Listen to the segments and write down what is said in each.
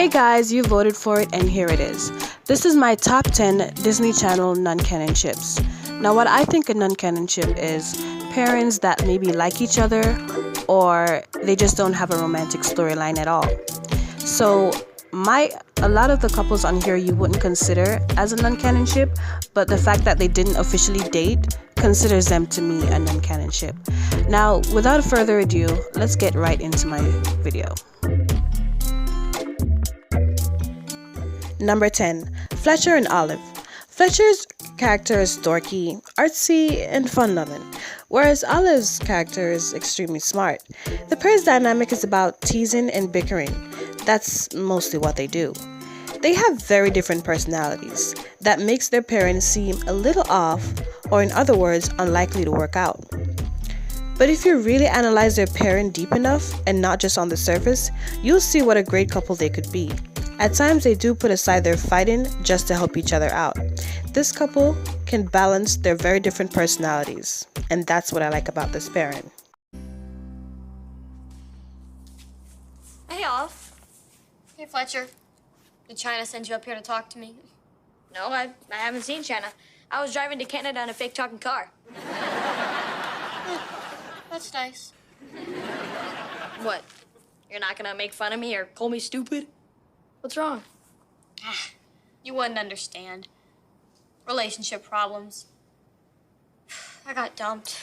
Hey guys, you voted for it and here it is. This is my top 10 Disney Channel non-canon ships. Now what I think a non-canon ship is parents that maybe like each other or they just don't have a romantic storyline at all. So a lot of the couples on here you wouldn't consider as a non-canon ship, but the fact that they didn't officially date considers them to me a non-canon ship. Now without further ado, let's get right into my video. Number 10. Fletcher and Olive. Fletcher's character is dorky, artsy, and fun-loving, whereas Olive's character is extremely smart. The pair's dynamic is about teasing and bickering. That's mostly what they do. They have very different personalities that makes their pairing seem a little off, or in other words, unlikely to work out. But if you really analyze their pairing deep enough, and not just on the surface, you'll see what a great couple they could be. At times they do put aside their fighting just to help each other out. This couple can balance their very different personalities, and that's what I like about this pairing. Hey, Olive. Hey, Fletcher. Did China send you up here to talk to me? No, I haven't seen China. I was driving to Canada in a fake talking car. That's nice. What? You're not gonna make fun of me or call me stupid? What's wrong? You wouldn't understand. Relationship problems. I got dumped.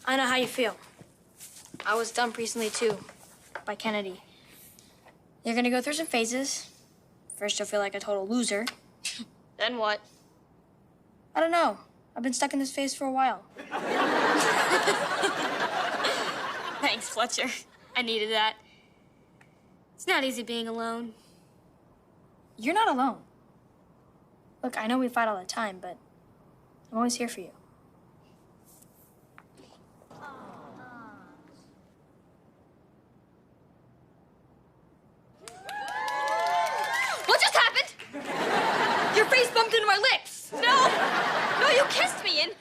I know how you feel. I was dumped recently, too, by Kennedy. You're gonna go through some phases. First, you'll feel like a total loser. Then what? I don't know. I've been stuck in this phase for a while. Thanks, Fletcher. I needed that. It's not easy being alone. You're not alone. Look, I know we fight all the time, but I'm always here for you. What just happened? Your face bumped into my lips. No, you kissed me, and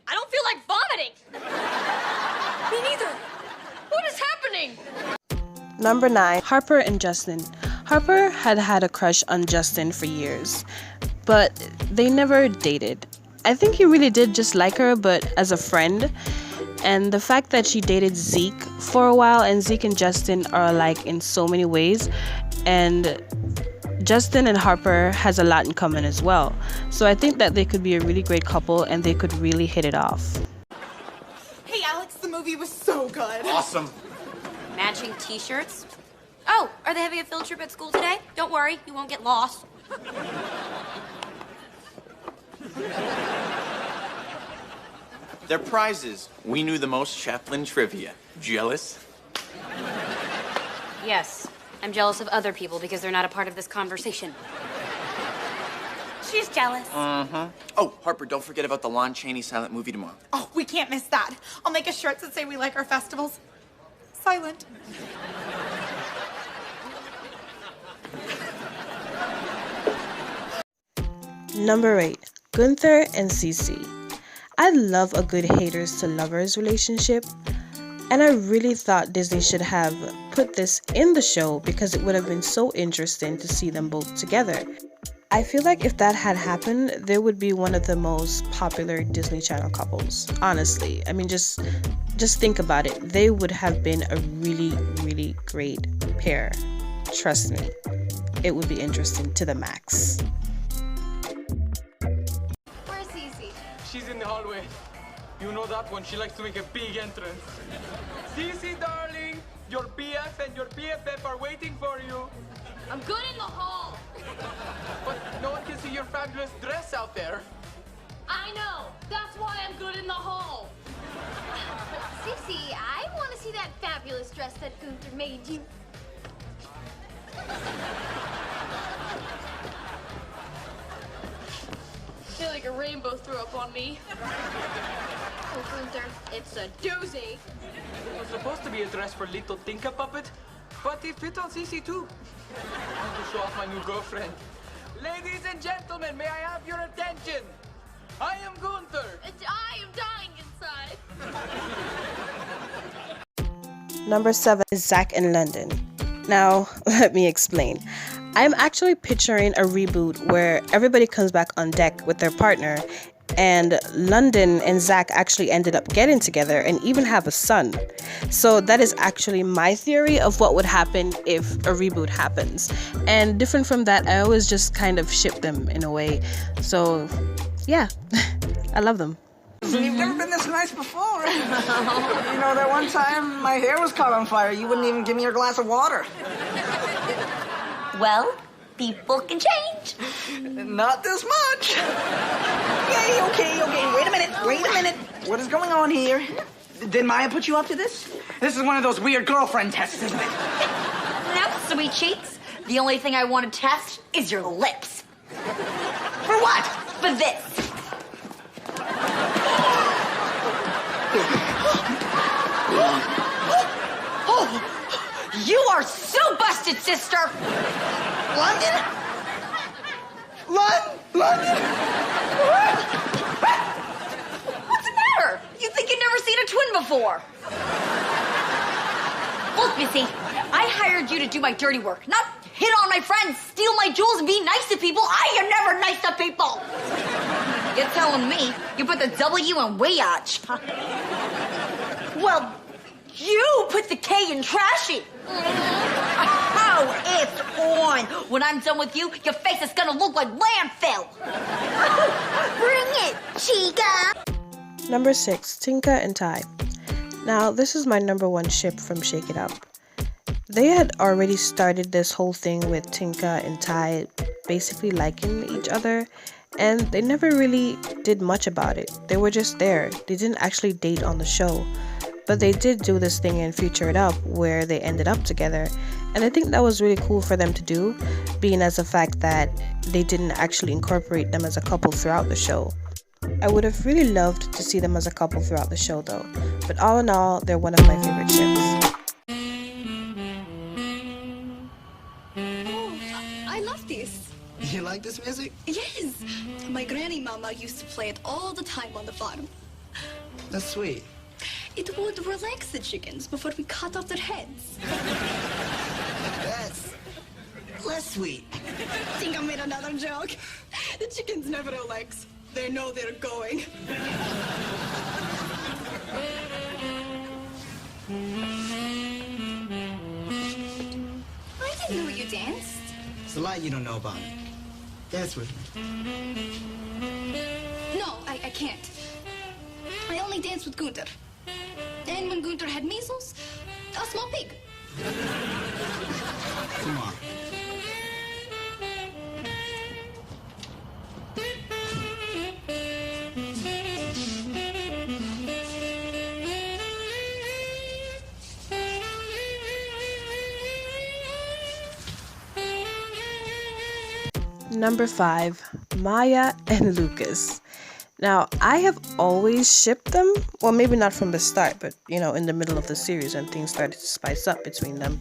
I don't feel like vomiting. Me neither. What is happening? Number 9. Harper and Justin. Harper had a crush on Justin for years, but they never dated. I think he really did just like her, but as a friend. And the fact that she dated Zeke for a while, and Zeke and Justin are alike in so many ways, and Justin and Harper has a lot in common as well. So I think that they could be a really great couple and they could really hit it off. Hey Alex, the movie was so good. Awesome. Matching t-shirts? Oh, are they having a field trip at school today? Don't worry, you won't get lost. Their prizes. We knew the most Chaplin trivia. Jealous? Yes, I'm jealous of other people because they're not a part of this conversation. She's jealous. Oh, Harper, don't forget about the Lon Chaney silent movie tomorrow. Oh, we can't miss that. I'll make a shirt that say we like our festivals. Silent. Number 8. Gunther and Cece. I love a good haters to lovers relationship, and I really thought Disney should have put this in the show because it would have been so interesting to see them both together. I feel like if that had happened, they would be one of the most popular Disney Channel couples. Honestly, I mean, just think about it. They would have been a really, really great pair. Trust me, it would be interesting to the max. Where's Cece? She's in the hallway. You know that one. She likes to make a big entrance. Cece, darling, your BF and your BFF are waiting for you. I'm good in the hall. But no one can see your fabulous dress out there. I know. That's why I'm good in the hall. Cece, I want to see that fabulous dress that Gunther made you. I feel like a rainbow threw up on me. Oh, Gunther, it's a doozy. It was supposed to be a dress for little Tinka Puppet, but it fit on Cece too. I want to show off my new girlfriend. Ladies and gentlemen, may I have your attention? I am Gunther. And I am dying inside. Number 7 is Zach and London. Now, let me explain. I'm actually picturing a reboot where everybody comes back on deck with their partner, and London and Zach actually ended up getting together and even have a son. So that is actually my theory of what would happen if a reboot happens. And different from that, I always just kind of ship them in a way. So yeah, I love them. You've never been this nice before. You know, that one time my hair was caught on fire, you wouldn't even give me your glass of water. Well, people can change. Not this much. Okay. Wait a minute. What is going on here? Did Maya put you up to this? This is one of those weird girlfriend tests, isn't it? No, sweet cheeks. The only thing I want to test is your lips. For what? For this. You are so busted, sister! London? London? What's the matter? You think you've never seen a twin before? Look, Missy, I hired you to do my dirty work, not hit on my friends, steal my jewels, and be nice to people. I am never nice to people. You're telling me you put the W in Wayatch. Well, you put the K in trashy. Oh, it's on. When I'm done with you, your face is gonna look like landfill. Bring it, Chica. Number 6, Tinka and Ty. Now, this is my number 1 ship from Shake It Up. They had already started this whole thing with Tinka and Ty basically liking each other, and they never really did much about it. They were just there. They didn't actually date on the show. But they did do this thing in Future It Up where they ended up together. And I think that was really cool for them to do, being as the fact that they didn't actually incorporate them as a couple throughout the show. I would have really loved to see them as a couple throughout the show though. But all in all, they're one of my favorite ships. Oh, I love this. You like this music? Yes. My granny mama used to play it all the time on the farm. That's sweet. It would relax the chickens before we cut off their heads. That's less sweet. Think I made another joke? The chickens never relax. They know they're going. I didn't know you danced. It's a lot you don't know about me. Dance with me. No, I can't. I only dance with Gunther. And when Gunther had measles, a small pig. Come on. Number 5, Maya and Lucas. Now, I have always shipped them. Well, maybe not from the start, but, in the middle of the series when things started to spice up between them.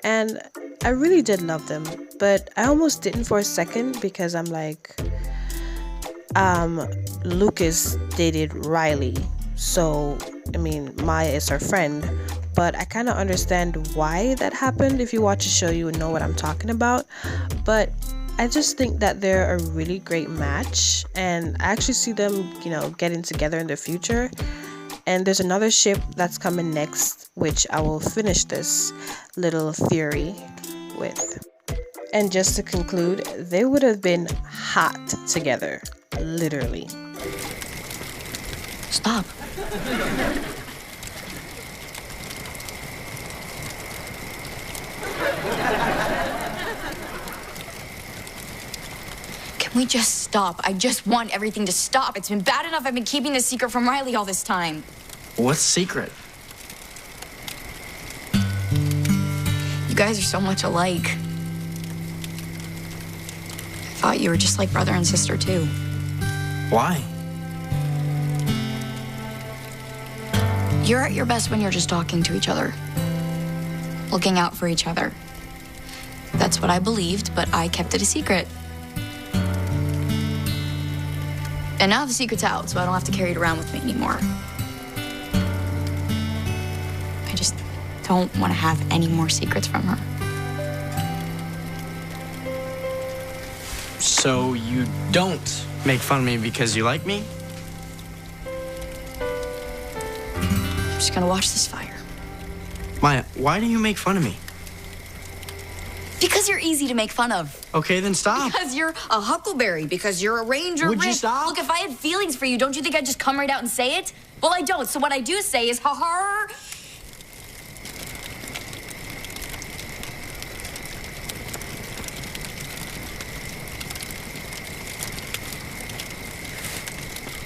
And I really did love them, but I almost didn't for a second because I'm like, Lucas dated Riley. So, Maya is her friend. But I kind of understand why that happened. If you watch the show, you would know what I'm talking about. But I just think that they're a really great match, and I actually see them, getting together in the future. And there's another ship that's coming next, which I will finish this little theory with. And just to conclude, they would have been hot together, literally. Stop. Can we just stop? I just want everything to stop. It's been bad enough I've been keeping this secret from Riley all this time. What's secret? You guys are so much alike. I thought you were just like brother and sister, too. Why? You're at your best when you're just talking to each other. Looking out for each other. That's what I believed, but I kept it a secret. And now the secret's out, so I don't have to carry it around with me anymore. don't want to have any more secrets from her. So you don't make fun of me because you like me? I'm just gonna watch this fire. Maya, why do you make fun of me? Because you're easy to make fun of. Okay, then stop. Because you're a huckleberry. Because you're a ranger. Would you stop? Look, if I had feelings for you, don't you think I'd just come right out and say it? Well, I don't. So what I do say is, ha-ha.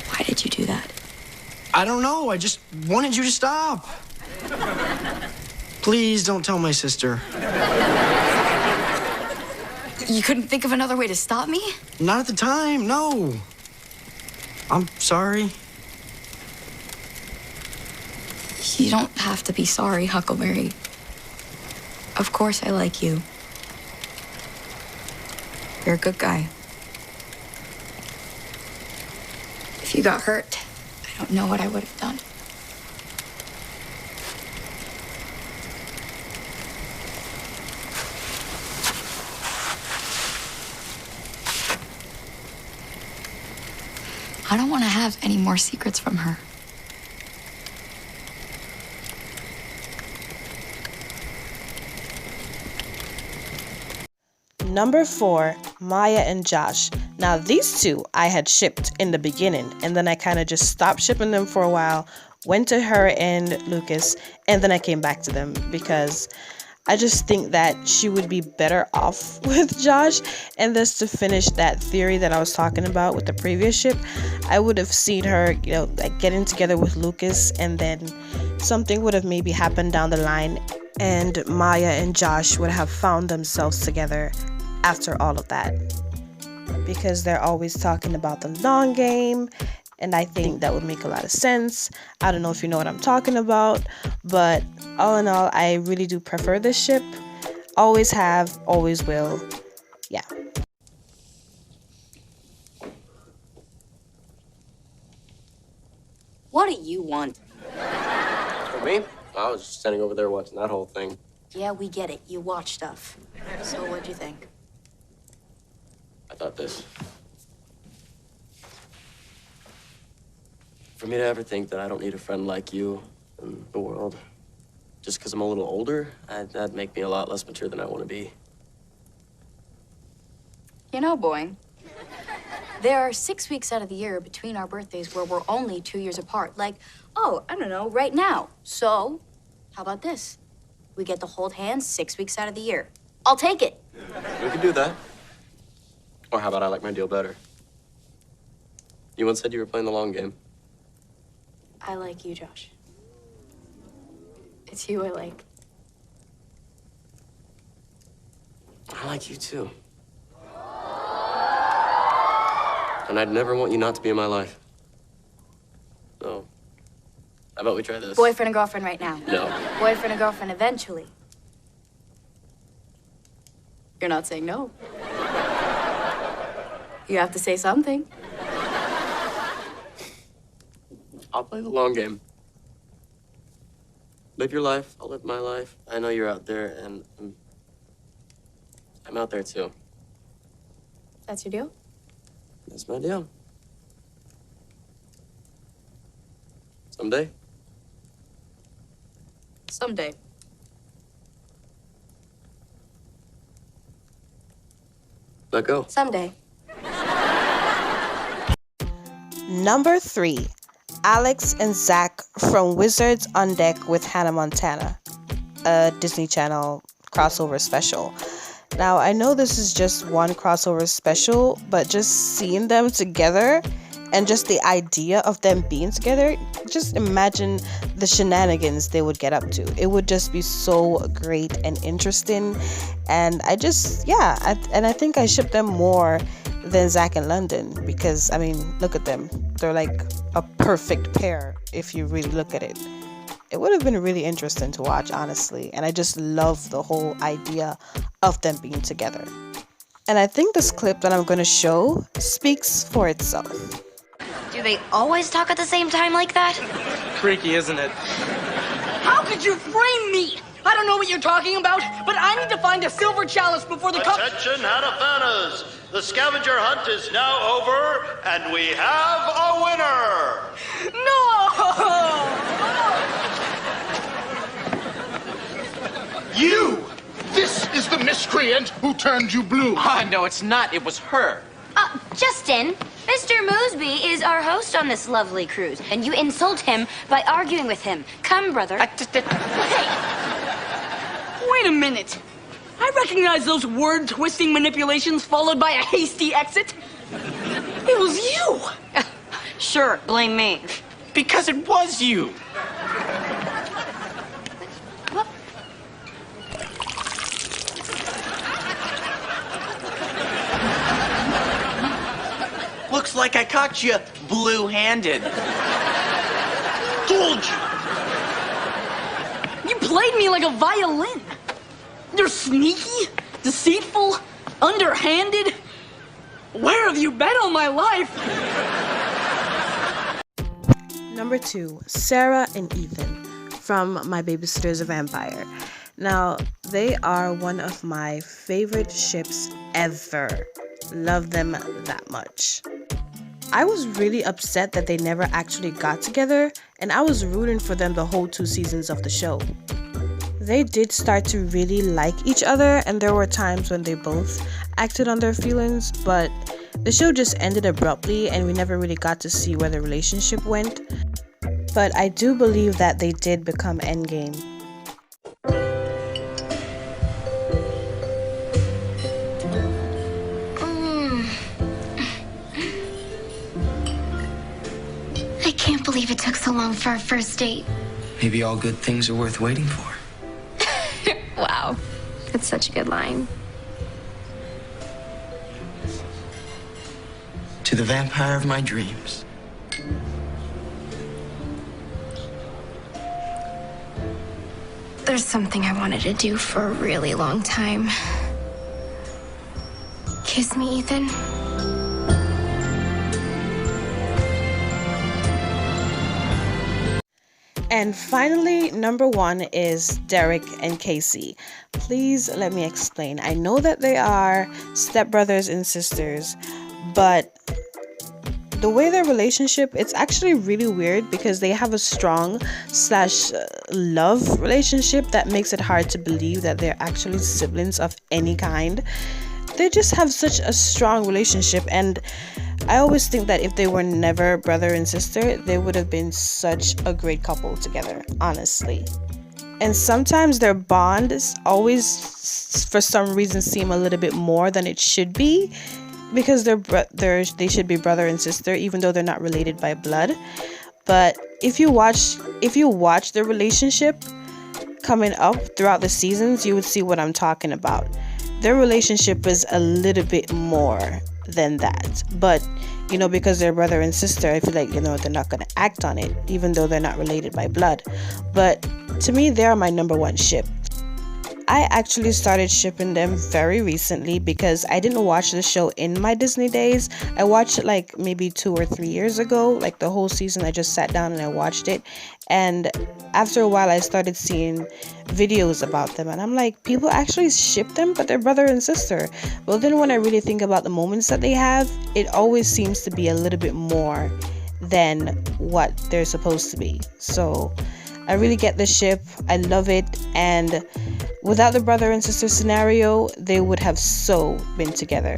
Why did you do that? I don't know. I just wanted you to stop. Please don't tell my sister. You couldn't think of another way to stop me? Not at the time, no. I'm sorry. You don't have to be sorry, Huckleberry. Of course I like you. You're a good guy. If you got hurt, I don't know what I would have done. I don't want to have any more secrets from her. Number 4, Maya and Josh. Now these two I had shipped in the beginning, and then I kind of just stopped shipping them for a while, went to her and Lucas, and then I came back to them because I just think that she would be better off with Josh. And just to finish that theory that I was talking about with the previous ship, I would have seen her, like getting together with Lucas, and then something would have maybe happened down the line, and Maya and Josh would have found themselves together after all of that. Because they're always talking about the long game, and I think that would make a lot of sense. I don't know if you know what I'm talking about, but all in all, I really do prefer this ship. Always have, always will. Yeah. What do you want? For me? I was just standing over there watching that whole thing. Yeah, we get it. You watch stuff. So what'd you think? I thought this. For me to ever think that I don't need a friend like you in the world, just because I'm a little older, that'd make me a lot less mature than I want to be. You know, boy, there are 6 weeks out of the year between our birthdays where we're only 2 years apart. Like, oh, I don't know, right now. So, how about this? We get to hold hands 6 weeks out of the year. I'll take it. We could do that. Or how about I like my deal better? You once said you were playing the long game. I like you, Josh. It's you I like. I like you too. And I'd never want you not to be in my life. So, how about we try this? Boyfriend and girlfriend right now. No. Boyfriend and girlfriend eventually. You're not saying no. You have to say something. I'll play the long game. Live your life, I'll live my life. I know you're out there, and I'm out there too. That's your deal? That's my deal. Someday. Someday. Let go. Someday. Number 3, Alex and Zach from Wizards on Deck with Hannah Montana, a Disney Channel crossover special. Now, I know this is just one crossover special, but just seeing them together and just the idea of them being together, just imagine the shenanigans they would get up to. It would just be so great and interesting. And I think I ship them more than Zach and London, because I mean, look at them. They're like a perfect pair if you really look at it. It would have been really interesting to watch, honestly. And I just love the whole idea of them being together. And I think this clip that I'm going to show speaks for itself. Do they always talk at the same time like that? Freaky, isn't it? How could you frame me I don't know what you're talking about, but I need to find a silver chalice before the Attention, Hanafanas! The scavenger hunt is now over, and we have a winner! No! You! This is the miscreant who turned you blue. No, it's not. It was her. Justin, Mr. Mosby is our host on this lovely cruise, and you insult him by arguing with him. Come, brother. Wait a minute. I recognize those word-twisting manipulations followed by a hasty exit. It was you! Sure, blame me. Because it was you. Looks like I caught you blue-handed. Told you! You played me like a violin. You're sneaky, deceitful, underhanded. Where have you been all my life? Number 2, Sarah and Ethan from My Babysitter's a Vampire. Now, they are one of my favorite ships ever. Love them that much. I was really upset that they never actually got together, and I was rooting for them the whole 2 seasons of the show. They did start to really like each other, and there were times when they both acted on their feelings, but the show just ended abruptly and we never really got to see where the relationship went. But I do believe that they did become endgame. I can't believe it took so long for our first date. Maybe all good things are worth waiting for. Wow, that's such a good line. To the vampire of my dreams. There's something I wanted to do for a really long time. Kiss me, Ethan. And finally, number 1 is Derek and Casey. Please let me explain. I know that they are stepbrothers and sisters, but the way their relationship, it's actually really weird because they have a strong / love relationship that makes it hard to believe that they're actually siblings of any kind. They just have such a strong relationship, and I always think that if they were never brother and sister, they would have been such a great couple together, honestly. And sometimes their bond is always, for some reason, seem a little bit more than it should be, because they should be brother and sister, even though they're not related by blood. But if you watch the relationship coming up throughout the seasons, you would see what I'm talking about. Their relationship is a little bit more than that, but because they're brother and sister, I feel like they're not going to act on it, even though they're not related by blood. But to me, they are my number 1 ship. I actually started shipping them very recently because I didn't watch the show in my Disney days. I watched it like maybe 2 or 3 years ago, like the whole season. I just sat down and I watched it, and after a while I started seeing videos about them, and I'm like, people actually ship them, but they're brother and sister. Well, then when I really think about the moments that they have, it always seems to be a little bit more than what they're supposed to be. So I really get the ship. I love it, and without the brother and sister scenario, they would have so been together.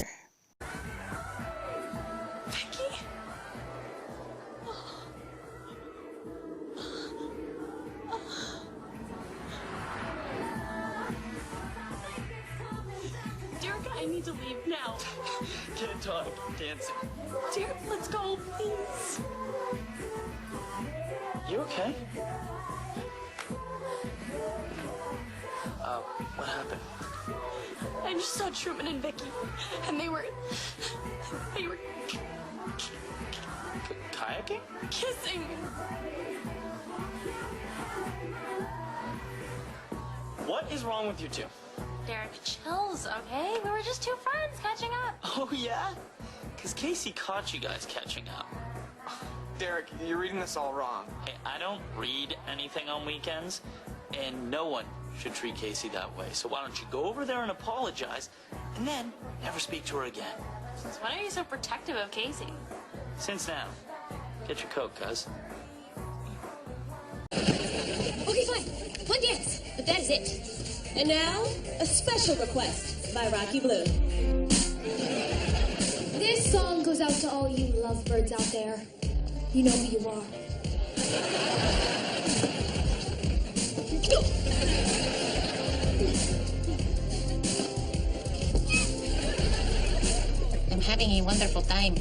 Derek, I need to leave now. Can't talk, dancing. Derek, let's go, please. You okay? What happened? I just saw Truman and Vicky, and they were Kayaking? kissing. What is wrong with you two? Derek, chills, okay? We were just 2 friends catching up. Oh, yeah? Because Casey caught you guys catching up. Derek, you're reading this all wrong. Hey, I don't read anything on weekends, and no one should treat Casey that way. So why don't you go over there and apologize, and then never speak to her again? Since when are you so protective of Casey? Since now. Get your coat, cuz. Okay, fine. One dance, but that's it. And now, a special request by Rocky Blue. This song goes out to all you lovebirds out there. You know who you are. Go! I'm having a wonderful time.